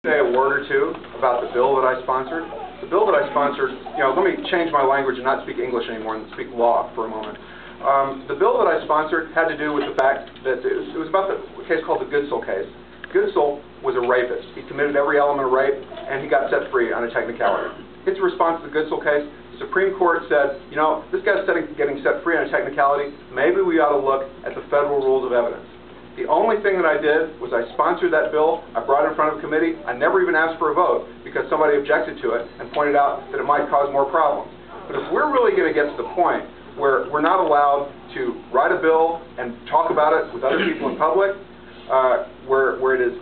Say a word or two about the bill that I sponsored. The bill that I sponsored, let me change my language and not speak English anymore and speak law for a moment. The bill that I sponsored had to do with the fact that it was about the case called the Goodsell case. Goodsell was a rapist. He committed every element of rape, and he got set free on a technicality. Its response to the Goodsell case, the Supreme Court said, this guy's getting set free on a technicality. Maybe we ought to look at the federal rules of evidence. The only thing that I did was I sponsored that bill, I brought it in front of a committee, I never even asked for a vote because somebody objected to it and pointed out that it might cause more problems. But if we're really going to get to the point where we're not allowed to write a bill and talk about it with other people in public, where it is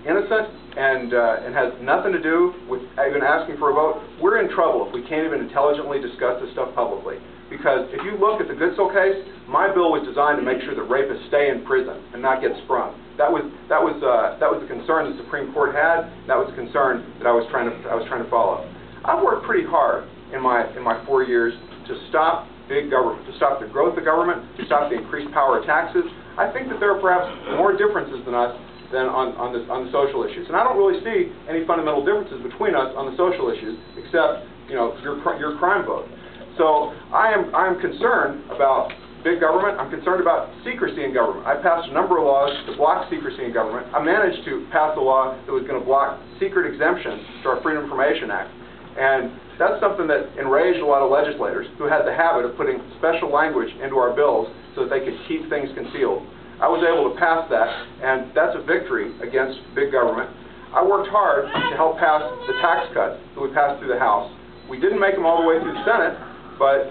innocent and has nothing to do with even asking for a vote, we're in trouble if we can't even intelligently discuss this stuff publicly. Because if you look at the Goodsell case, my bill was designed to make sure that rapists stay in prison and not get sprung. That was the concern the Supreme Court had. That was the concern that I was trying to follow. I've worked pretty hard in my 4 years to stop big government, to stop the growth of government, to stop the increased power of taxes. I think that there are perhaps more differences than us than on the social issues, and I don't really see any fundamental differences between us on the social issues, except your crime vote. So I am concerned about big government. I'm concerned about secrecy in government. I passed a number of laws to block secrecy in government. I managed to pass a law that was going to block secret exemptions to our Freedom of Information Act. And that's something that enraged a lot of legislators who had the habit of putting special language into our bills so that they could keep things concealed. I was able to pass that, and that's a victory against big government. I worked hard to help pass the tax cuts that we passed through the House. We didn't make them all the way through the Senate, but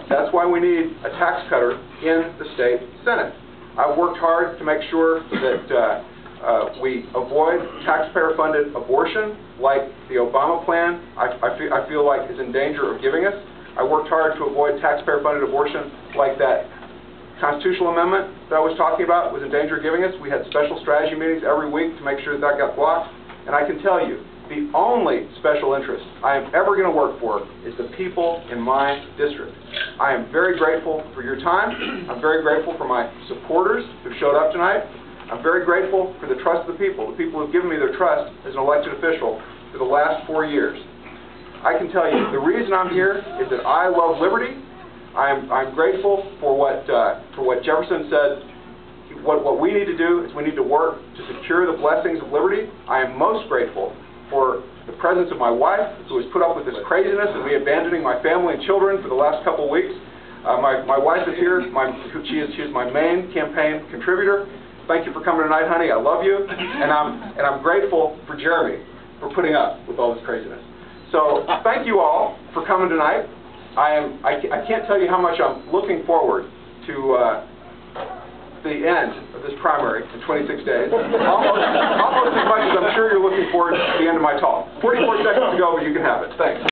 that's why we need a tax cutter in the state Senate. I worked hard to make sure that we avoid taxpayer-funded abortion like the Obama plan I feel like is in danger of giving us. I worked hard to avoid taxpayer-funded abortion like that constitutional amendment that I was talking about was in danger of giving us. We had special strategy meetings every week to make sure that got blocked. And I can tell you, the only special interest I am ever going to work for is the people in my district. I am very grateful for your time. I'm very grateful for my supporters who showed up tonight. I'm very grateful for the trust of the people who have given me their trust as an elected official for the last 4 years. I can tell you, the reason I'm here is that I love liberty. I'm grateful for what Jefferson said. What we need to do is we need to work to secure the blessings of liberty. I am most grateful for the presence of my wife, who has put up with this craziness and me abandoning my family and children for the last couple of weeks. My wife is here. She is my main campaign contributor. Thank you for coming tonight, honey. I love you, and I'm grateful for Jeremy for putting up with all this craziness. So thank you all for coming tonight. I can't tell you how much I'm looking forward to the end of this primary in 26 days. Almost as much as I'm sure you're looking forward to the end of my talk. 44 seconds to go, but you can have it. Thanks.